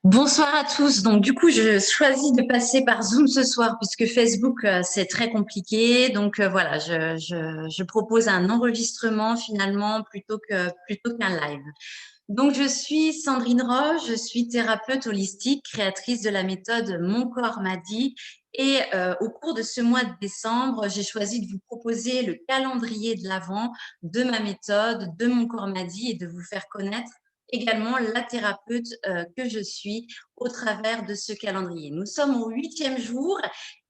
Bonsoir à tous. Donc, du coup, je choisis de passer par Zoom ce soir puisque Facebook, c'est très compliqué. Donc, voilà, je propose un enregistrement finalement plutôt qu'un live. Donc, je suis Sandrine Roche, je suis thérapeute holistique, créatrice de la méthode Mon corps m'a dit. Et au cours de ce mois de décembre, j'ai choisi de vous proposer le calendrier de l'Avent de ma méthode, de Mon corps m'a dit, et de vous faire connaître également la thérapeute que je suis au travers de ce calendrier. Nous sommes au 8e jour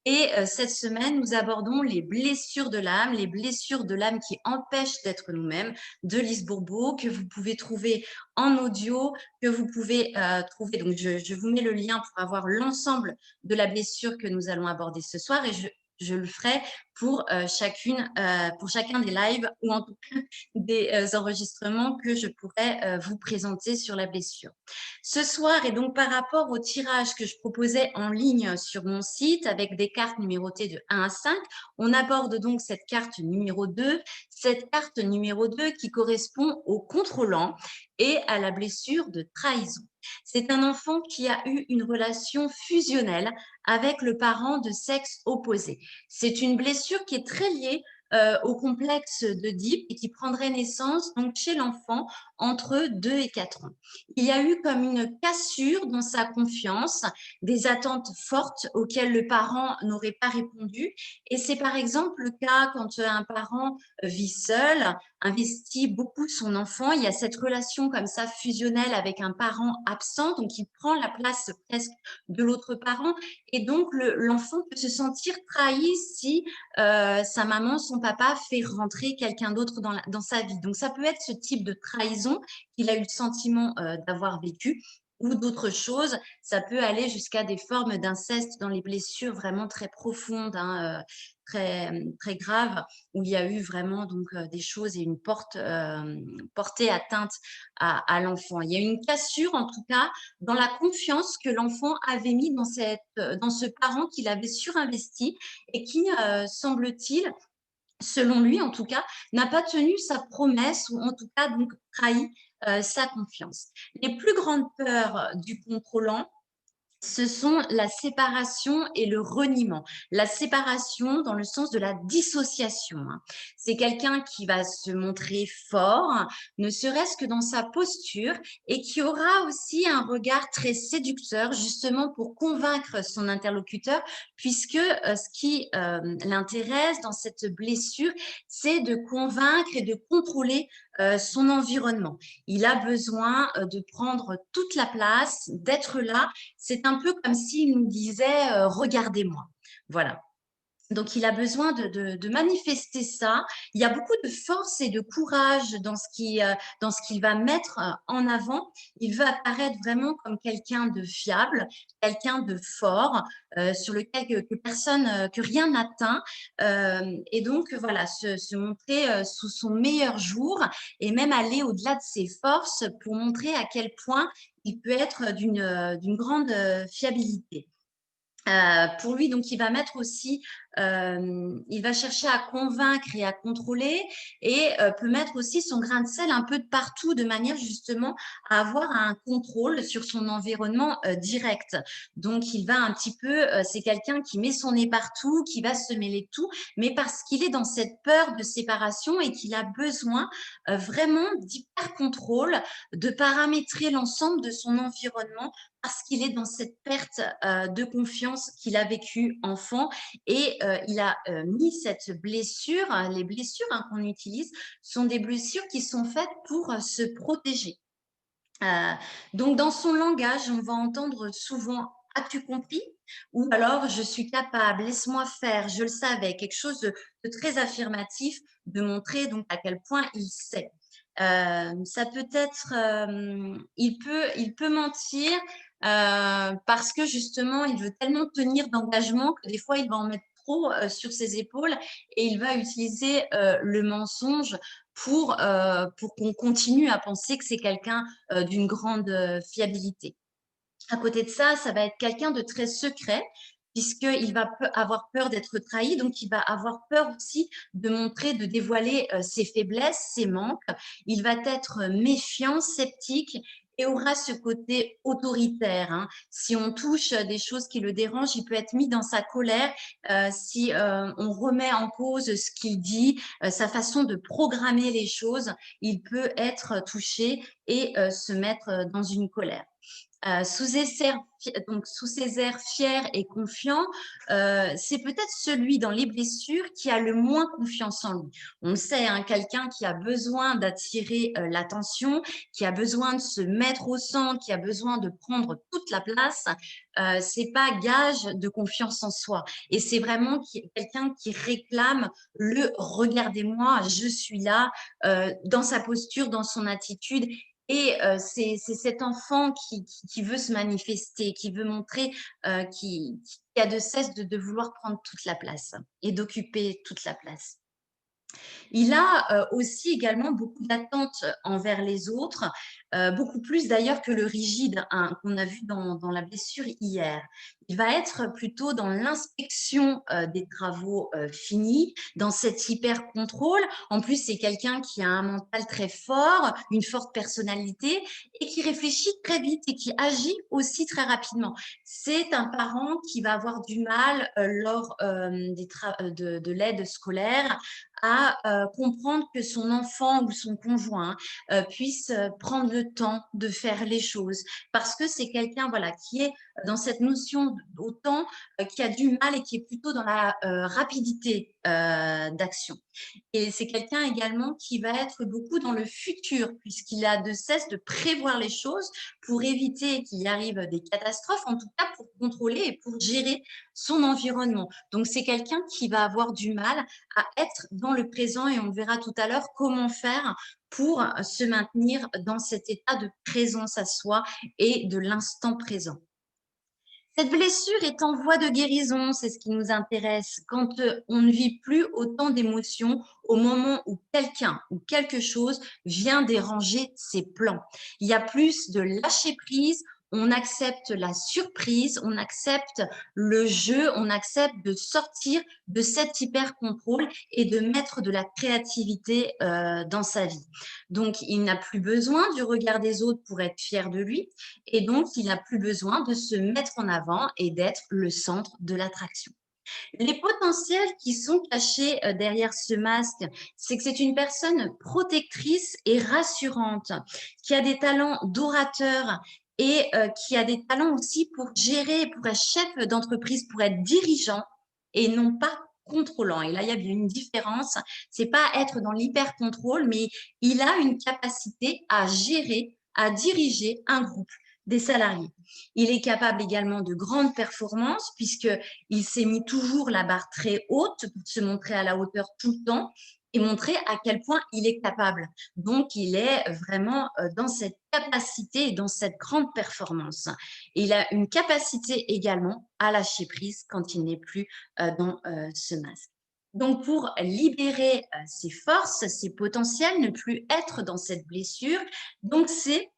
et cette semaine, nous abordons les blessures de l'âme qui empêchent d'être nous-mêmes, de Lise Bourbeau, que vous pouvez trouver en audio, que vous pouvez trouver. Donc, je vous mets le lien pour avoir l'ensemble de la blessure que nous allons aborder ce soir et je le ferai pour pour chacun des lives ou en tout cas des enregistrements que je pourrais vous présenter sur la blessure. Ce soir, et donc par rapport au tirage que je proposais en ligne sur mon site avec des cartes numérotées de 1 à 5, on aborde donc cette carte numéro 2, cette carte numéro 2 qui correspond au contrôlant et à la blessure de trahison. C'est un enfant qui a eu une relation fusionnelle avec le parent de sexe opposé. C'est une blessure qui est très liée au complexe d'Oedipe et qui prendrait naissance donc chez l'enfant entre 2 et 4 ans. Il y a eu comme une cassure dans sa confiance, des attentes fortes auxquelles le parent n'aurait pas répondu. Et c'est par exemple le cas quand un parent vit seul, investit beaucoup son enfant, il y a cette relation comme ça fusionnelle avec un parent absent, donc il prend la place presque de l'autre parent. Et donc l'enfant peut se sentir trahi si sa maman, son papa fait rentrer quelqu'un d'autre dans sa vie. Donc ça peut être ce type de trahison qu'il a eu le sentiment d'avoir vécu ou d'autres choses. Ça peut aller jusqu'à des formes d'inceste dans les blessures vraiment très profondes, hein, très graves, où il y a eu vraiment donc des choses et une portée atteinte à l'enfant. Il y a une cassure, en tout cas, dans la confiance que l'enfant avait mis dans ce parent qu'il avait surinvesti et qui, semble-t-il, selon lui en tout cas, n'a pas tenu sa promesse ou en tout cas donc trahi sa confiance. Les plus grandes peurs du contrôlant, ce sont la séparation et le reniement. La séparation dans le sens de la dissociation, hein. C'est quelqu'un qui va se montrer fort, ne serait-ce que dans sa posture, et qui aura aussi un regard très séducteur, justement pour convaincre son interlocuteur, puisque ce qui l'intéresse dans cette blessure, c'est de convaincre et de contrôler son environnement. Il a besoin de prendre toute la place, d'être là. C'est un peu comme s'il nous disait regardez-moi. Voilà. Donc, il a besoin de manifester ça. Il y a beaucoup de force et de courage dans ce qu'il va mettre en avant. Il veut apparaître vraiment comme quelqu'un de fiable, quelqu'un de fort, sur lequel que rien n'atteint. Et donc, voilà, se montrer sous son meilleur jour et même aller au-delà de ses forces pour montrer à quel point il peut être d'une grande fiabilité. Pour lui, donc, il va mettre aussi, il va chercher à convaincre et à contrôler et peut mettre aussi son grain de sel un peu de partout de manière justement à avoir un contrôle sur son environnement direct. Donc, il va un petit peu, c'est quelqu'un qui met son nez partout, qui va se mêler de tout, mais parce qu'il est dans cette peur de séparation et qu'il a besoin vraiment d'hyper contrôle, de paramétrer l'ensemble de son environnement parce qu'il est dans cette perte de confiance qu'il a vécue enfant et il a mis cette blessure, les blessures hein, qu'on utilise sont des blessures qui sont faites pour se protéger. Euh, donc dans son langage, on va entendre souvent as-tu compris? Ou alors je suis capable, laisse-moi faire, je le savais, quelque chose de très affirmatif, de montrer donc à quel point il sait. Ça peut être, il peut mentir parce que justement, il veut tellement tenir d'engagement que des fois, il va en mettre trop sur ses épaules et il va utiliser le mensonge pour qu'on continue à penser que c'est quelqu'un d'une grande fiabilité. À côté de ça, ça va être quelqu'un de très secret, puisqu'il va avoir peur d'être trahi, donc il va avoir peur aussi de montrer, de dévoiler ses faiblesses, ses manques. Il va être méfiant, sceptique et aura ce côté autoritaire, hein. Si on touche des choses qui le dérangent, il peut être mis dans sa colère. Si on remet en cause ce qu'il dit, sa façon de programmer les choses, il peut être touché et se mettre dans une colère. Sous ses airs fiers et confiants, c'est peut-être celui dans les blessures qui a le moins confiance en lui. On le sait, hein, quelqu'un qui a besoin d'attirer l'attention, qui a besoin de se mettre au centre, qui a besoin de prendre toute la place, c'est pas gage de confiance en soi. Et c'est vraiment quelqu'un qui réclame le regardez-moi, je suis là, dans sa posture, dans son attitude. Et c'est cet enfant qui veut se manifester, qui veut montrer, qui a de cesse de vouloir prendre toute la place et d'occuper toute la place. Il a aussi également beaucoup d'attentes envers les autres, beaucoup plus d'ailleurs que le rigide, hein, qu'on a vu dans la blessure hier. Il va être plutôt dans l'inspection des travaux finis, dans cet hyper contrôle. En plus, c'est quelqu'un qui a un mental très fort, une forte personnalité et qui réfléchit très vite et qui agit aussi très rapidement. C'est un parent qui va avoir du mal lors de l'aide scolaire à comprendre que son enfant ou son conjoint puisse prendre le temps de faire les choses parce que c'est quelqu'un voilà qui est dans cette notion au temps qui a du mal et qui est plutôt dans la rapidité d'action. Et c'est quelqu'un également qui va être beaucoup dans le futur, puisqu'il a de cesse de prévoir les choses pour éviter qu'il y arrive des catastrophes, en tout cas pour contrôler et pour gérer son environnement. Donc c'est quelqu'un qui va avoir du mal à être dans le présent et on verra tout à l'heure comment faire pour se maintenir dans cet état de présence à soi et de l'instant présent. Cette blessure est en voie de guérison, c'est ce qui nous intéresse. Quand on ne vit plus autant d'émotions au moment où quelqu'un ou quelque chose vient déranger ses plans. Il y a plus de lâcher prise, on accepte la surprise, on accepte le jeu, on accepte de sortir de cet hyper contrôle et de mettre de la créativité dans sa vie. Donc, il n'a plus besoin du regard des autres pour être fier de lui. Et donc, il n'a plus besoin de se mettre en avant et d'être le centre de l'attraction. Les potentiels qui sont cachés derrière ce masque, c'est que c'est une personne protectrice et rassurante, qui a des talents d'orateur et qui a des talents aussi pour gérer, pour être chef d'entreprise, pour être dirigeant et non pas contrôlant. Et là, il y a bien une différence. C'est pas être dans l'hyper-contrôle, mais il a une capacité à gérer, à diriger un groupe, des salariés. Il est capable également de grandes performances puisqu'il s'est mis toujours la barre très haute pour se montrer à la hauteur tout le temps et montrer à quel point il est capable. Donc, il est vraiment dans cette capacité et dans cette grande performance. Et il a une capacité également à lâcher prise quand il n'est plus dans ce masque. Donc, pour libérer ses forces, ses potentiels, ne plus être dans cette blessure, donc c'est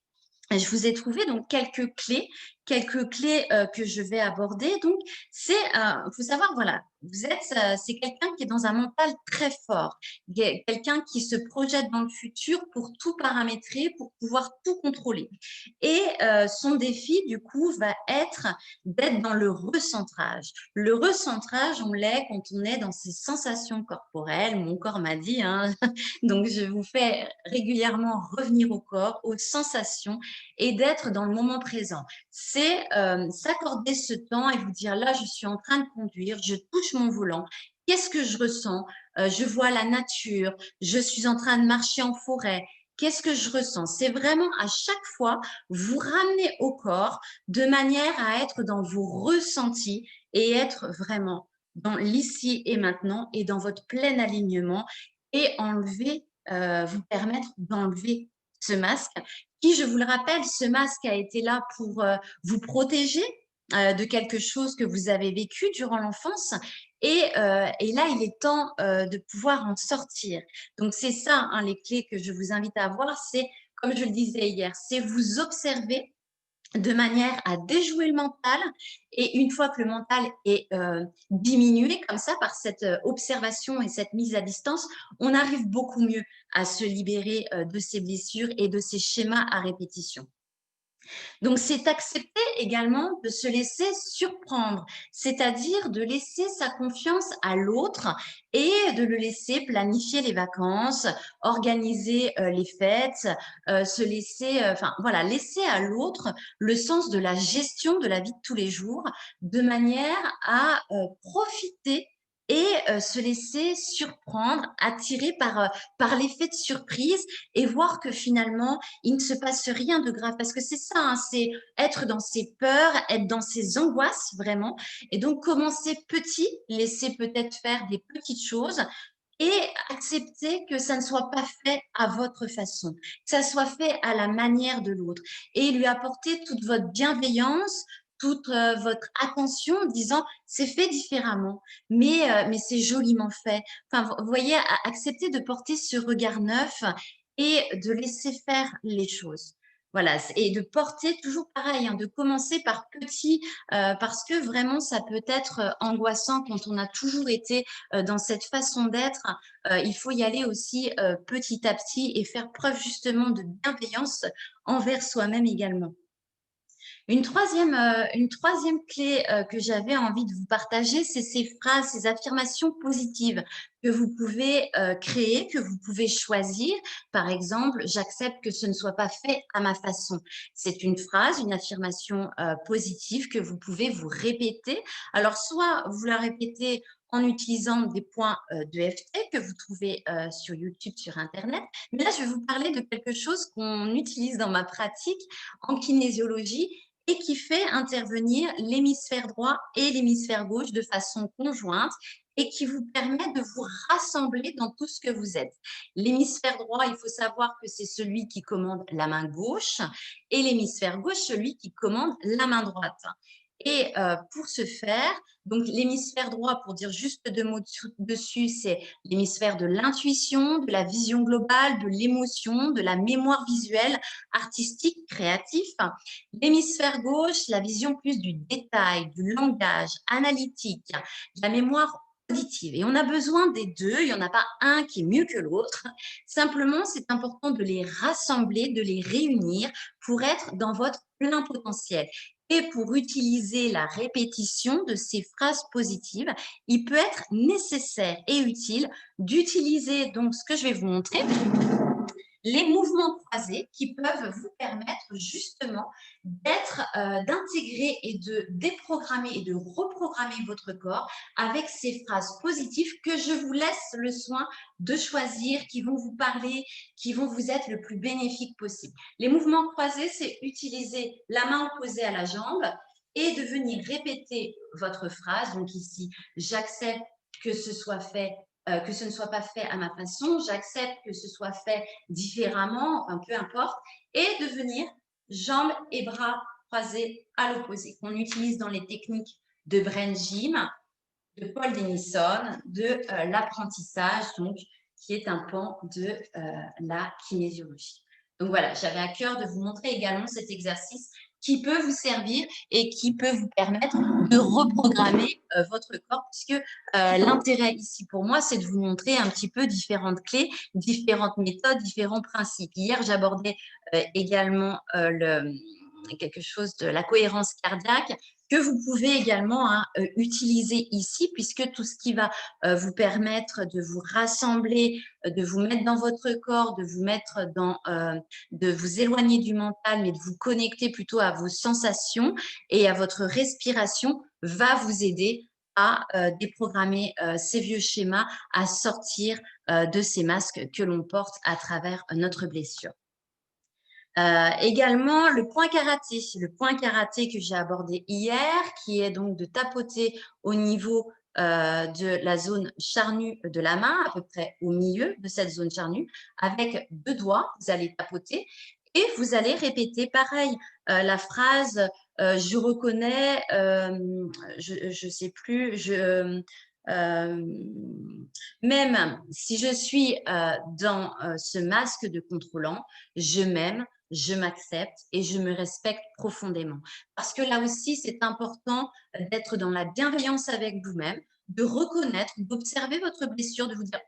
je vous ai trouvé donc quelques clés que je vais aborder. Donc, faut savoir, voilà, c'est quelqu'un qui est dans un mental très fort, quelqu'un qui se projette dans le futur pour tout paramétrer, pour pouvoir tout contrôler. Et son défi, du coup, va être d'être dans le recentrage. Le recentrage, on l'est quand on est dans ses sensations corporelles. Mon corps m'a dit, hein, donc je vous fais régulièrement revenir au corps, aux sensations et d'être dans le moment présent. C'est s'accorder ce temps et vous dire là, je suis en train de conduire, je touche mon volant. Qu'est-ce que je ressens? Je vois la nature, je suis en train de marcher en forêt. Qu'est-ce que je ressens? C'est vraiment à chaque fois vous ramener au corps de manière à être dans vos ressentis et être vraiment dans l'ici et maintenant et dans votre plein alignement et vous permettre d'enlever ce masque qui, je vous le rappelle, ce masque a été là pour vous protéger de quelque chose que vous avez vécu durant l'enfance. Et là, il est temps de pouvoir en sortir. Donc, c'est ça, hein, les clés que je vous invite à avoir, c'est, comme je le disais hier, c'est vous observer de manière à déjouer le mental. Et une fois que le mental est diminué comme ça par cette observation et cette mise à distance, on arrive beaucoup mieux à se libérer de ces blessures et de ces schémas à répétition. Donc, c'est accepter également de se laisser surprendre, c'est-à-dire de laisser sa confiance à l'autre et de le laisser planifier les vacances, organiser les fêtes, se laisser, enfin voilà, laisser à l'autre le sens de la gestion de la vie de tous les jours, de manière à profiter et se laisser surprendre, attirer par l'effet de surprise et voir que finalement, il ne se passe rien de grave parce que c'est ça, hein, c'est être dans ses peurs, être dans ses angoisses vraiment. Et donc, commencer petit, laisser peut-être faire des petites choses et accepter que ça ne soit pas fait à votre façon, que ça soit fait à la manière de l'autre et lui apporter toute votre bienveillance, toute votre attention en disant c'est fait différemment, mais c'est joliment fait. Enfin, vous voyez, accepter de porter ce regard neuf et de laisser faire les choses. Voilà, et de porter toujours pareil, hein, de commencer par petit, parce que vraiment ça peut être angoissant quand on a toujours été dans cette façon d'être. Il faut y aller aussi petit à petit et faire preuve justement de bienveillance envers soi-même également. Une troisième clé que j'avais envie de vous partager, c'est ces phrases, ces affirmations positives que vous pouvez créer, que vous pouvez choisir. Par exemple, j'accepte que ce ne soit pas fait à ma façon. C'est une phrase, une affirmation positive que vous pouvez vous répéter. Alors, soit vous la répétez en utilisant des points d'EFT que vous trouvez sur YouTube, sur Internet. Mais là, je vais vous parler de quelque chose qu'on utilise dans ma pratique en kinésiologie et qui fait intervenir l'hémisphère droit et l'hémisphère gauche de façon conjointe et qui vous permet de vous rassembler dans tout ce que vous êtes. L'hémisphère droit, il faut savoir que c'est celui qui commande la main gauche et l'hémisphère gauche, celui qui commande la main droite. Et pour ce faire, donc l'hémisphère droit, pour dire juste deux mots dessus, c'est l'hémisphère de l'intuition, de la vision globale, de l'émotion, de la mémoire visuelle, artistique, créatif. L'hémisphère gauche, la vision plus du détail, du langage analytique, de la mémoire auditive. Et on a besoin des deux, il n'y en a pas un qui est mieux que l'autre. Simplement, c'est important de les rassembler, de les réunir pour être dans votre plein potentiel. Et pour utiliser la répétition de ces phrases positives, il peut être nécessaire et utile d'utiliser donc ce que je vais vous montrer, les mouvements croisés qui peuvent vous permettre justement d'intégrer et de déprogrammer et de reprogrammer votre corps avec ces phrases positives que je vous laisse le soin de choisir, qui vont vous parler, qui vont vous être le plus bénéfique possible. Les mouvements croisés, c'est utiliser la main opposée à la jambe et de venir répéter votre phrase. Donc ici, j'accepte que ce soit fait que ce ne soit pas fait à ma façon, j'accepte que ce soit fait différemment, enfin, peu importe, et de venir jambes et bras croisés à l'opposé, qu'on utilise dans les techniques de Brain Gym, de Paul Denison, de l'apprentissage, donc qui est un pan de la kinésiologie. Donc voilà, j'avais à cœur de vous montrer également cet exercice qui peut vous servir et qui peut vous permettre de reprogrammer votre corps, puisque l'intérêt ici pour moi, c'est de vous montrer un petit peu différentes clés, différentes méthodes, différents principes. Hier, j'abordais également quelque chose de la cohérence cardiaque que vous pouvez également utiliser ici, puisque tout ce qui va vous permettre de vous rassembler, de vous mettre dans votre corps, de vous mettre de vous éloigner du mental, mais de vous connecter plutôt à vos sensations et à votre respiration, va vous aider à déprogrammer ces vieux schémas, à sortir de ces masques que l'on porte à travers notre blessure. Également, le point karaté que j'ai abordé hier, qui est donc de tapoter au niveau de la zone charnue de la main, à peu près au milieu de cette zone charnue, avec deux doigts, vous allez tapoter et vous allez répéter pareil la phrase je reconnais, je ne sais plus, même si je suis dans ce masque de contrôlant, je m'aime, je m'accepte et je me respecte profondément. Parce que là aussi, c'est important d'être dans la bienveillance avec vous-même, de reconnaître, d'observer votre blessure, de vous dire,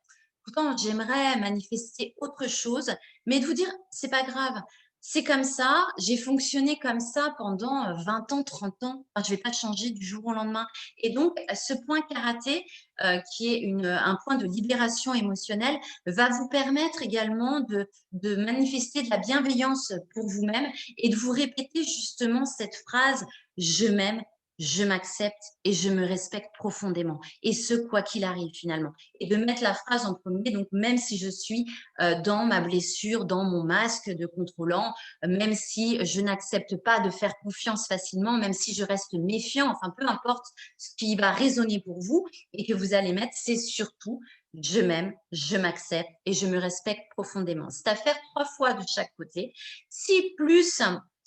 pourtant, j'aimerais manifester autre chose, mais de vous dire, c'est pas grave. c'est comme ça, j'ai fonctionné comme ça pendant 20 ans, 30 ans. Enfin, je vais pas changer du jour au lendemain. Et donc, ce point karaté, qui est un point de libération émotionnelle, va vous permettre également de manifester de la bienveillance pour vous-même et de vous répéter justement cette phrase: «Je m'aime, je m'accepte et je me respecte profondément» et ce, quoi qu'il arrive finalement. Et de mettre la phrase en premier, donc même si je suis dans ma blessure, dans mon masque de contrôlant, même si je n'accepte pas de faire confiance facilement, même si je reste méfiant, enfin peu importe ce qui va résonner pour vous et que vous allez mettre, c'est surtout je m'aime, je m'accepte et je me respecte profondément. C'est à faire 3 fois de chaque côté. Si plus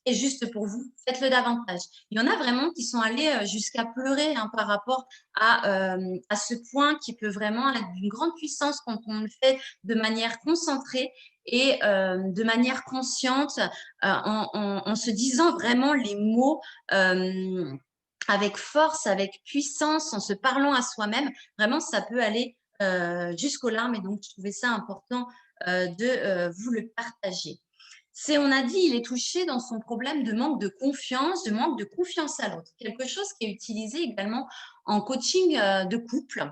est juste pour vous, faites-le davantage. Il y en a vraiment qui sont allés jusqu'à pleurer hein, par rapport à ce point qui peut vraiment être d'une grande puissance quand on le fait de manière concentrée et de manière consciente en se disant vraiment les mots avec force, avec puissance, en se parlant à soi-même. Vraiment, ça peut aller jusqu'aux larmes et donc je trouvais ça important de vous le partager. C'est, on a dit, il est touché dans son problème de manque de confiance à l'autre. Quelque chose qui est utilisé également en coaching de couple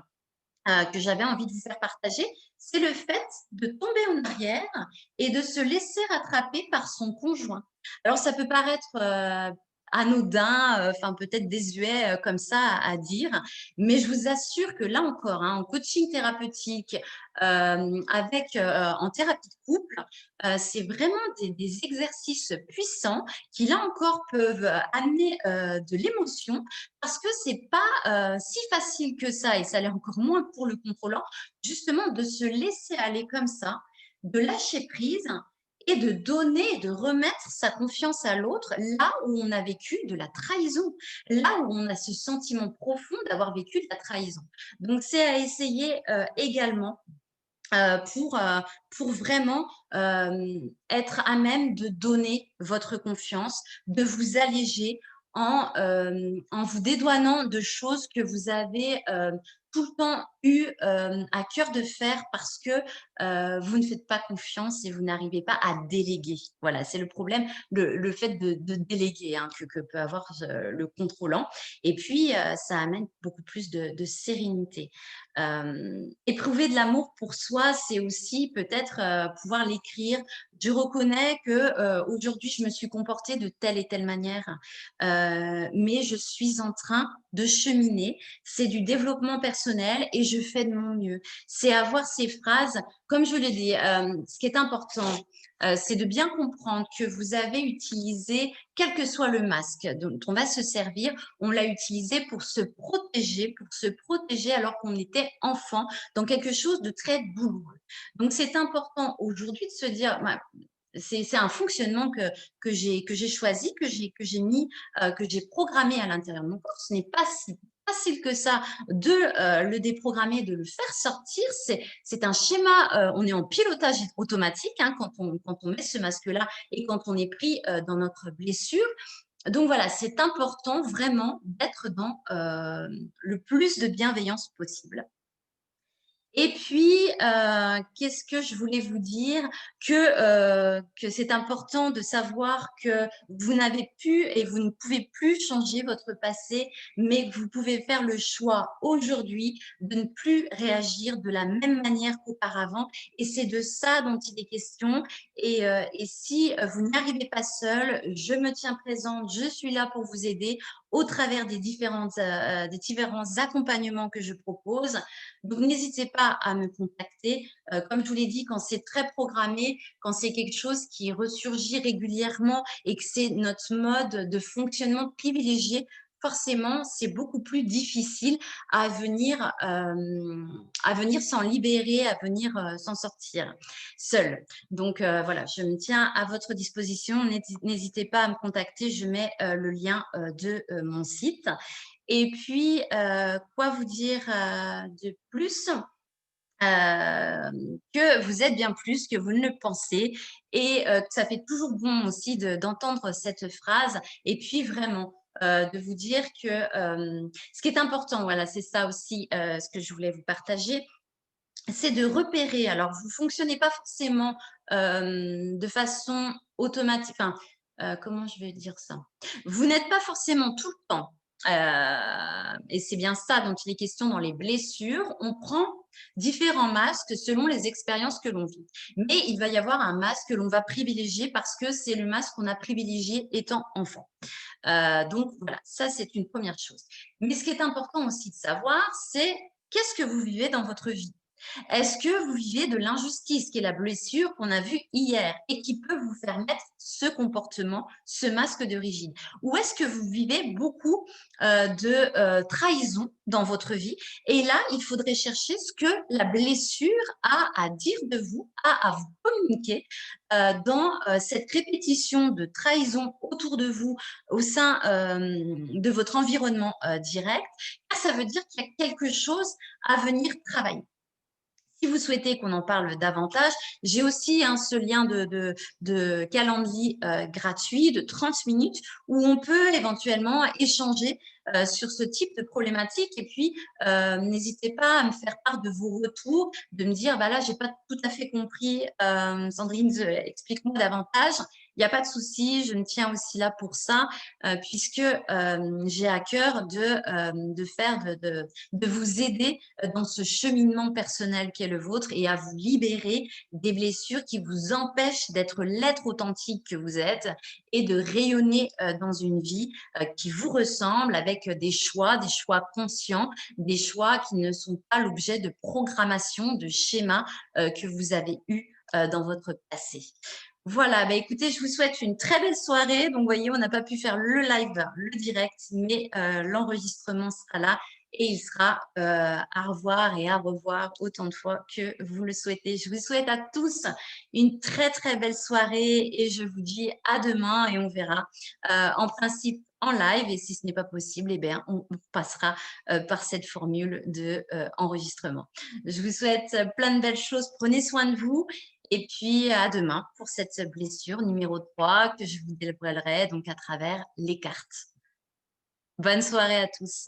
que j'avais envie de vous faire partager, c'est le fait de tomber en arrière et de se laisser rattraper par son conjoint. Alors, ça peut paraître anodin, enfin peut-être désuet comme ça à dire, mais je vous assure que là encore, hein, en coaching thérapeutique, en thérapie de couple, c'est vraiment des exercices puissants qui là encore peuvent amener de l'émotion parce que c'est pas si facile que ça et ça l'est encore moins pour le contrôlant, justement de se laisser aller comme ça, de lâcher prise et de donner, de remettre sa confiance à l'autre là où on a vécu de la trahison, là où on a ce sentiment profond d'avoir vécu de la trahison. Donc c'est à essayer également pour vraiment être à même de donner votre confiance, de vous alléger en vous dédouanant de choses que vous avez tout le temps eu à cœur de faire parce que vous ne faites pas confiance et vous n'arrivez pas à déléguer. Voilà, c'est le problème, le fait de déléguer hein, que peut avoir le contrôlant. Et puis, ça amène beaucoup plus de sérénité. Éprouver de l'amour pour soi, c'est aussi peut-être pouvoir l'écrire. Je reconnais que aujourd'hui, je me suis comportée de telle et telle manière, mais je suis en train de cheminer. C'est du développement personnel et je fais de mon mieux. C'est avoir ces phrases, comme je l'ai dit, ce qui est important, c'est de bien comprendre que vous avez utilisé, quel que soit le masque dont on va se servir, on l'a utilisé pour se protéger alors qu'on était enfant dans quelque chose de très douloureux. Donc, c'est important aujourd'hui de se dire, bah, c'est un fonctionnement que j'ai choisi, que j'ai mis, que j'ai programmé à l'intérieur de mon corps. Ce n'est pas si facile que ça de le déprogrammer, de le faire sortir. C'est un schéma, on est en pilotage automatique hein, quand on met ce masque-là et quand on est pris dans notre blessure. Donc voilà, c'est important vraiment d'être dans le plus de bienveillance possible. Et puis, qu'est-ce que je voulais vous dire? Que c'est important de savoir que vous n'avez pu et vous ne pouvez plus changer votre passé, mais que vous pouvez faire le choix aujourd'hui de ne plus réagir de la même manière qu'auparavant et c'est de ça dont il est question et si vous n'y arrivez pas seul, je me tiens présente, je suis là pour vous aider au travers des différents accompagnements que je propose. Donc, n'hésitez pas à me contacter. Comme je vous l'ai dit, quand c'est très programmé, quand c'est quelque chose qui ressurgit régulièrement et que c'est notre mode de fonctionnement privilégié, forcément, c'est beaucoup plus difficile à venir s'en libérer, à venir s'en sortir seul. Donc, voilà, je me tiens à votre disposition. N'hésitez pas à me contacter. Je mets le lien de mon site. Et puis, quoi vous dire de plus? Que vous êtes bien plus que vous ne le pensez et que ça fait toujours bon aussi d'entendre cette phrase et puis vraiment, de vous dire que, ce qui est important, voilà, c'est ça aussi, ce que je voulais vous partager, c'est de repérer. Alors, vous fonctionnez pas forcément de façon automatique, enfin, comment je vais dire ça? Vous n'êtes pas forcément tout le temps, et c'est bien ça dont il est question dans les blessures. On prend différents masques selon les expériences que l'on vit. Mais il va y avoir un masque que l'on va privilégier parce que c'est le masque qu'on a privilégié étant enfant. Donc voilà, ça c'est une première chose. Mais ce qui est important aussi de savoir, c'est qu'est-ce que vous vivez dans votre vie? Est-ce que vous vivez de l'injustice, qui est la blessure qu'on a vue hier et qui peut vous faire mettre ce comportement, ce masque de rigide? Ou est-ce que vous vivez beaucoup de trahison dans votre vie? Et là, il faudrait chercher ce que la blessure a à dire de vous, a à vous communiquer dans cette répétition de trahison autour de vous, au sein de votre environnement direct. Ça veut dire qu'il y a quelque chose à venir travailler. Si vous souhaitez qu'on en parle davantage, j'ai aussi ce lien de calendrier gratuit de 30 minutes où on peut éventuellement échanger sur ce type de problématique. Et puis, n'hésitez pas à me faire part de vos retours, de me dire, bah là, j'ai pas tout à fait compris, Sandrine, explique-moi davantage. Il n'y a pas de souci, je me tiens aussi là pour ça, puisque j'ai à cœur de faire de vous aider dans ce cheminement personnel qui est le vôtre et à vous libérer des blessures qui vous empêchent d'être l'être authentique que vous êtes et de rayonner dans une vie qui vous ressemble avec des choix conscients, des choix qui ne sont pas l'objet de programmation, de schémas que vous avez eus dans votre passé. Voilà, bah écoutez, je vous souhaite une très belle soirée. Donc, vous voyez, on n'a pas pu faire le live, le direct, mais l'enregistrement sera là et il sera à revoir et à revoir autant de fois que vous le souhaitez. Je vous souhaite à tous une très, très belle soirée et je vous dis à demain et on verra en principe en live et si ce n'est pas possible, eh bien, on passera par cette formule de enregistrement. Je vous souhaite plein de belles choses. Prenez soin de vous et puis à demain pour cette blessure numéro 3 que je vous débrailerai donc à travers les cartes. Bonne soirée à tous.